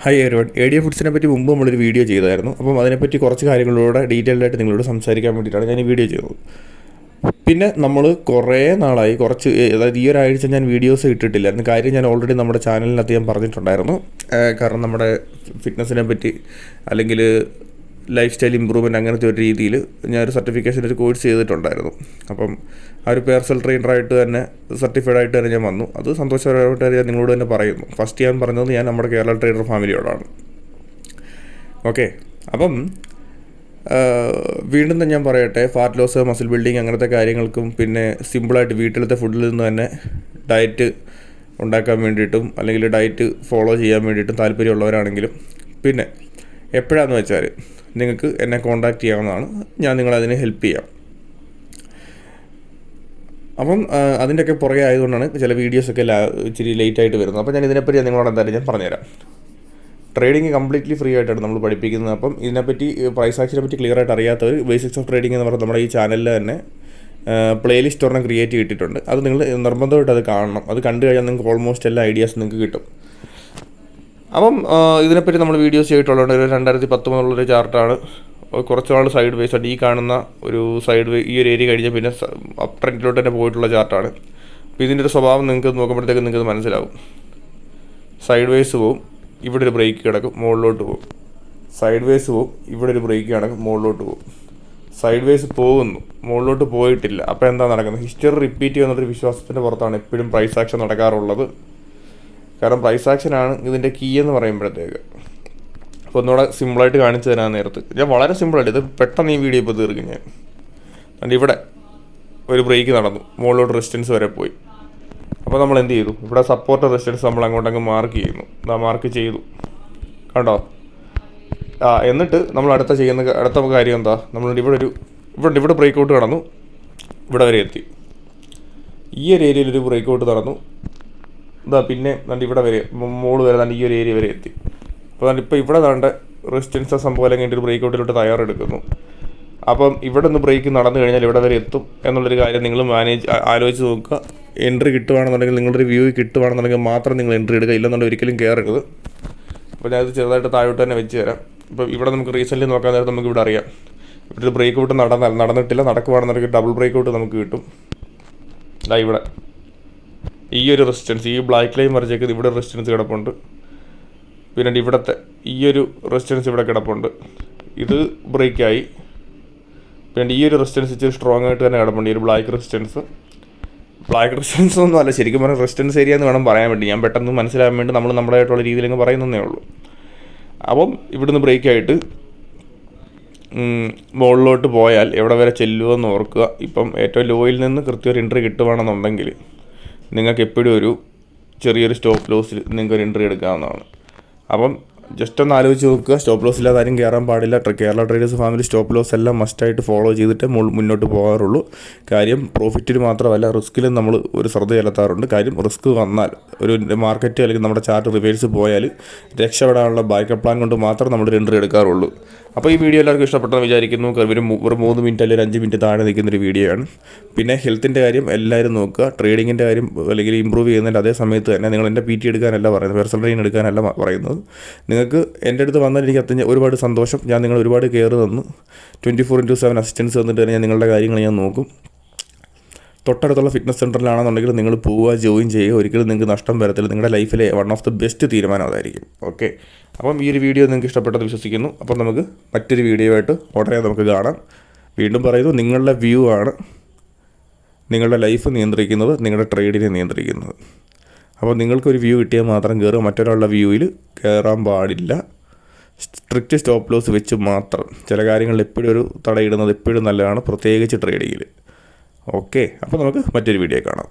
Hi everyone, ADA ഫുഡ്സിനെ പറ്റി മുമ്പ് നമ്മളൊരു വീഡിയോ ചെയ്തായിരുന്നു. അപ്പം അതിനെപ്പറ്റി കുറച്ച് കാര്യങ്ങളോടെ ഡീറ്റെയിൽഡ് ആയിട്ട് നിങ്ങളോട് സംസാരിക്കാൻ വേണ്ടിയിട്ടാണ് ഞാൻ ഈ വീഡിയോ ചെയ്തത്. പിന്നെ നമ്മൾ കുറേ നാളായി അതായത് ഈ ഒരാഴ്ച ഞാൻ വീഡിയോസ് ഇട്ടിട്ടില്ലായിരുന്നു. കാര്യം ഞാൻ ഓൾറെഡി നമ്മുടെ ചാനലിനകത്ത് ഞാൻ പറഞ്ഞിട്ടുണ്ടായിരുന്നു. കാരണം നമ്മുടെ ഫിറ്റ്നസ്സിനെ പറ്റി അല്ലെങ്കിൽ ലൈഫ് സ്റ്റൈൽ ഇമ്പ്രൂവ്മെൻറ്റ് അങ്ങനത്തെ ഒരു രീതിയിൽ ഞാനൊരു സർട്ടിഫിക്കേഷൻ ഒരു കോഴ്സ് ചെയ്തിട്ടുണ്ടായിരുന്നു. അപ്പം ആ ഒരു പേഴ്സണൽ ട്രെയിനറായിട്ട് തന്നെ സർട്ടിഫൈഡ് ആയിട്ട് തന്നെ ഞാൻ വന്നു. അത് സന്തോഷകരമായിട്ട് ഞാൻ നിങ്ങളോട് തന്നെ പറയുന്നു. ഫസ്റ്റ് ഞാൻ പറഞ്ഞത് ഞാൻ നമ്മുടെ കേരള ട്രെയിനർ ഫാമിലിയോടാണ്. ഓക്കെ, അപ്പം വീണ്ടും തന്നെ ഞാൻ പറയട്ടെ, ഫാറ്റ് ലോസ്, മസിൽ ബിൽഡിങ് അങ്ങനത്തെ കാര്യങ്ങൾക്കും പിന്നെ സിമ്പിളായിട്ട് വീട്ടിലത്തെ ഫുഡിൽ നിന്ന് തന്നെ ഡയറ്റ് ഉണ്ടാക്കാൻ വേണ്ടിയിട്ടും അല്ലെങ്കിൽ ഡയറ്റ് ഫോളോ ചെയ്യാൻ വേണ്ടിയിട്ടും താല്പര്യമുള്ളവരാണെങ്കിലും പിന്നെ എപ്പോഴാണെന്ന് വെച്ചാൽ നിങ്ങൾക്ക് എന്നെ കോൺടാക്റ്റ് ചെയ്യാവുന്നതാണ്. ഞാൻ നിങ്ങളതിനെ ഹെൽപ്പ് ചെയ്യാം. അപ്പം അതിൻ്റെയൊക്കെ പുറകെ ആയതുകൊണ്ടാണ് ചില വീഡിയോസൊക്കെ ഇച്ചിരി ലേറ്റായിട്ട് വരുന്നത്. അപ്പോൾ ഞാൻ ഇതിനെപ്പറ്റി നിങ്ങളോട് എന്തായാലും ഞാൻ പറഞ്ഞുതരാം. ട്രേഡിങ് കംപ്ലീറ്റ്ലി ഫ്രീ ആയിട്ടാണ് നമ്മൾ പഠിപ്പിക്കുന്നത്. അപ്പം ഇതിനെപ്പറ്റി പ്രൈസ് ആക്ഷനെ പറ്റി ക്ലിയർ ആയിട്ട് അറിയാത്തവർ ബേസിക്സ് ഓഫ് ട്രേഡിംഗ് എന്ന് പറഞ്ഞാൽ നമ്മുടെ ഈ ചാനലിൽ തന്നെ പ്ലേലിസ്റ്റ് ഒരെണ്ണം ക്രിയേറ്റ് ചെയ്തിട്ടുണ്ട്. അത് നിങ്ങൾ നിർബന്ധമായിട്ട് അത് കാണണം. അത് കണ്ടു കഴിഞ്ഞാൽ നിങ്ങൾക്ക് ഓൾമോസ്റ്റ് എല്ലാ ഐഡിയാസ് നിങ്ങൾക്ക് കിട്ടും. അപ്പം ഇതിനെപ്പറ്റി നമ്മൾ വീഡിയോസ് ചെയ്തിട്ടുള്ളത് ഒരു 2019 ചാർട്ടാണ്. കുറച്ച് നാൾ സൈഡ് വേസ് ആയിട്ട് ഈ കാണുന്ന ഒരു ഈ ഒരു ഏരിയ കഴിഞ്ഞാൽ പിന്നെ അപ്പ് ട്രെൻഡിലോട്ട് തന്നെ പോയിട്ടുള്ള ചാർട്ടാണ്. അപ്പോൾ ഇതിൻ്റെ ഒരു സ്വഭാവം നിങ്ങൾക്ക് നോക്കുമ്പോഴത്തേക്ക് നിങ്ങൾക്ക് മനസ്സിലാവും. സൈഡ് വേസ് പോവും, ഇവിടെ ഒരു ബ്രേക്ക് കിടക്കും, മുകളിലോട്ട് പോകും. സൈഡ് വേസ് പോവും, ഇവിടെ ഒരു ബ്രേക്ക് കിടക്കും, മുകളിലോട്ട് പോകും. സൈഡ് വേസ് പോകുന്നു, മുകളിലോട്ട് പോയിട്ടില്ല. അപ്പോൾ എന്താ നടക്കുന്നത്? ഹിസ്റ്ററി റിപ്പീറ്റ് ചെയ്യുന്നൊരു വിശ്വാസത്തിൻ്റെ പുറത്താണ് എപ്പോഴും പ്രൈസ് ആക്ഷൻ നടക്കാറുള്ളത്. കാരണം പ്രൈസ് ആക്ഷനാണ് ഇതിൻ്റെ കീ എന്ന് പറയുമ്പോഴത്തേക്ക്. അപ്പോൾ ഒന്നുകൂടെ സിമ്പിളായിട്ട് കാണിച്ചു തരാൻ നേരത്ത് ഞാൻ വളരെ സിമ്പിളായിട്ട് ഇത് പെട്ടെന്ന് ഈ വീഡിയോ ഇപ്പോൾ തീർക്കും ഞാൻ. അതുകൊണ്ട് ഇവിടെ ഒരു ബ്രേക്ക് നടന്നു, മുകളിലോട്ട് റെസിസ്റ്റൻസ് വരെ പോയി. അപ്പോൾ നമ്മൾ എന്ത് ചെയ്തു? ഇവിടെ സപ്പോർട്ട് റെസിസ്റ്റൻസ് നമ്മൾ അങ്ങോട്ടങ്ങ് മാർക്ക് ചെയ്യുന്നു. മാർക്ക് ചെയ്തു, കണ്ടോ? എന്നിട്ട് നമ്മൾ അടുത്ത കാര്യം എന്താ? നമ്മൾ ഇവിടെ ബ്രേക്ക് ഔട്ട് നടന്നു, ഇവിടെ വരെ എത്തി. ഈ ഒരു ഏരിയയിലൊരു ബ്രേക്ക് ഔട്ട് നടന്നു, പിന്നെ ഇവിടെ വരെ മോള് വരെ ഈ ഒരു ഏരിയ വരെ എത്തി. അപ്പോൾ ഇപ്പോൾ ഇവിടെ റെസിസ്റ്റൻസ് സംഭവം അല്ലെങ്കിൽ ഒരു ബ്രേക്ക് ഔട്ടിലോട്ട് തയ്യാറെടുക്കുന്നു. അപ്പം ഇവിടെ നിന്ന് ബ്രേക്ക് നടന്നു കഴിഞ്ഞാൽ ഇവിടെ വരെ എത്തും എന്നുള്ളൊരു കാര്യം നിങ്ങൾ ആലോചിച്ച് നോക്കുക. എൻട്രി കിട്ടുവാണെന്നുണ്ടെങ്കിൽ നിങ്ങളുടെ ഒരു വ്യൂ കിട്ടുവാണെന്നുണ്ടെങ്കിൽ മാത്രം നിങ്ങൾ എൻട്രി എടുക്കുക, ഇല്ലെന്നുണ്ടെങ്കിൽ ഒരിക്കലും കയറരുത്. അപ്പോൾ ഞാനത് ചെറുതായിട്ട് താഴോട്ട് തന്നെ വെച്ച് തരാം. ഇപ്പോൾ ഇവിടെ നമുക്ക് റീസെൻ്റ്ലി നോക്കാൻ നേരത്തെ നമുക്ക് ഇവിടെ അറിയാം, ഇവിടെ ഒരു ബ്രേക്ക് ഔട്ട് നടന്നിട്ടില്ല. നടക്കുവാണെന്നുണ്ടെങ്കിൽ ഡബിൾ ബ്രേക്ക് ഔട്ട് നമുക്ക് കിട്ടും. ഇവിടെ ഈ ഒരു റെസിസ്റ്റൻസ്, ഈ ബ്ലാക്ക് ലൈൻ വരച്ചേക്കുന്നത് ഇവിടെ റെസിസ്റ്റൻസ് കിടപ്പുണ്ട്. പിന്നെ ഇവിടുത്തെ ഈ ഒരു റെസിസ്റ്റൻസ് ഇവിടെ കിടപ്പുണ്ട്, ഇത് ബ്രേക്കായി. പിന്നെ ഈ ഒരു റെസിസ്റ്റൻസ് ഇച്ചിരി സ്ട്രോങ് ആയിട്ട് തന്നെ കിടപ്പുണ്ട്. ഈ ഒരു ബ്ലാക്ക് റെസിസ്റ്റൻസ് ഒന്നും അല്ല, ശരിക്കും പറഞ്ഞാൽ റെസിസ്റ്റൻസ് ഏരിയ എന്ന് വേണം പറയാൻ വേണ്ടി. ഞാൻ പെട്ടെന്ന് മനസ്സിലാകാൻ വേണ്ടി നമ്മൾ നമ്മുടേതായിട്ടുള്ള രീതിയിലങ്ങ് പറയുന്നതേ ഉള്ളൂ. അപ്പം ഇവിടുന്ന് ബ്രേക്കായിട്ട് മുകളിലോട്ട് പോയാൽ എവിടെ വരെ ചെല്ലുമെന്ന് ഓർക്കുക. ഇപ്പം ഏറ്റവും ലോയിൽ നിന്ന് കൃത്യം ഒരു എൻട്രി കിട്ടുവാണെന്നുണ്ടെങ്കിൽ നിങ്ങൾക്ക് എപ്പോഴും ഒരു ചെറിയൊരു സ്റ്റോപ്പ് ലോസിൽ നിങ്ങൾക്ക് ഒരു എൻട്രി എടുക്കാവുന്നതാണ്. അപ്പം ജസ്റ്റ് ഒന്ന് ആലോചിച്ച് നോക്കുക. സ്റ്റോപ്പ് ലോസ് ഇല്ലാതെ ആരും കയറാൻ പാടില്ല. Kerala traders family stop loss എല്ലാം മസ്റ്റായിട്ട് ഫോളോ ചെയ്തിട്ട് മുന്നോട്ട് പോകാറുള്ളൂ. കാര്യം പ്രോഫിറ്റിന് മാത്രമല്ല, റിസ്ക്കിലും നമ്മൾ ഒരു ശ്രദ്ധ ചെലുത്താറുണ്ട്. കാര്യം റിസ്ക് വന്നാൽ ഒരു മാർക്കറ്റ് അല്ലെങ്കിൽ നമ്മുടെ ചാർട്ട് റിവേഴ്സ് പോയാൽ രക്ഷപ്പെടാനുള്ള ബാക്കപ്പ് പ്ലാൻ കൊണ്ട് മാത്രം നമ്മൾ എൻട്രി എടുക്കാറുള്ളൂ. അപ്പോൾ ഈ വീഡിയോ എല്ലാവർക്കും ഇഷ്ടപ്പെട്ടെന്ന് വിചാരിക്കുന്നു. ഒരു 3 മിനിറ്റ് അല്ലെങ്കിൽ 5 മിനിറ്റ് താഴെ നിൽക്കുന്നൊരു വീഡിയോ ആണ്. പിന്നെ ഹെൽത്തിൻ്റെ കാര്യം എല്ലാവരും നോക്കുക. ട്രേഡിങ്ങിൻ്റെ കാര്യം അല്ലെങ്കിൽ ഇമ്പ്രൂവ് ചെയ്യുന്നതിൻ്റെ അതേ സമയത്ത് തന്നെ നിങ്ങൾ എൻ്റെ PT എടുക്കാനല്ല പറയുന്നത്, പേഴ്സണൽ ട്രെയിൻ എടുക്കാനല്ല പറയുന്നത്. നിങ്ങൾക്ക് എൻ്റെ അടുത്ത് വന്നാൽ എനിക്ക് ഒരുപാട് സന്തോഷം. ഞാൻ നിങ്ങൾ ഒരുപാട് കെയർ തന്നു 24/7 അസിസ്റ്റൻസ് തന്നിട്ട് തന്നെ ഞാൻ നിങ്ങളുടെ കാര്യങ്ങൾ ഞാൻ നോക്കും. തൊട്ടടുത്തുള്ള ഫിറ്റ്നസ് സെൻറ്ററിലാണെന്നുണ്ടെങ്കിൽ നിങ്ങൾ പോവുക, ജോയിൻ ചെയ്യുക. ഒരിക്കലും നിങ്ങൾക്ക് നഷ്ടം വരത്തില്ല. നിങ്ങളുടെ ലൈഫിലെ വൺ ഓഫ് ദി ബെസ്റ്റ് തീരുമാനം അതായിരിക്കും. ഓക്കെ, അപ്പം ഈ ഒരു വീഡിയോ നിങ്ങൾക്ക് ഇഷ്ടപ്പെട്ടെന്ന് വിശ്വസിക്കുന്നു. അപ്പം നമുക്ക് മറ്റൊരു വീഡിയോ ആയിട്ട് ഉടനെ നമുക്ക് കാണാം. വീണ്ടും പറയുന്നു, നിങ്ങളുടെ വ്യൂ ആണ് നിങ്ങളുടെ ലൈഫ് നിയന്ത്രിക്കുന്നത്, നിങ്ങളുടെ ട്രേഡിനെ നിയന്ത്രിക്കുന്നത്. അപ്പോൾ നിങ്ങൾക്കൊരു വ്യൂ കിട്ടിയാൽ മാത്രം കയറുക, മറ്റൊരാളുടെ വ്യൂവിൽ കയറാൻ പാടില്ല. സ്ട്രിക്റ്റ് സ്റ്റോപ്പ് ലോസ് വെച്ച് മാത്രം. ചില കാര്യങ്ങളിൽ എപ്പോഴും ഒരു തടയിടുന്നത് എപ്പോഴും നല്ലതാണ്, പ്രത്യേകിച്ച് ട്രേഡിങ്ങിൽ. ഓക്കെ, അപ്പോൾ നമുക്ക് മറ്റൊരു വീഡിയോ കാണാം.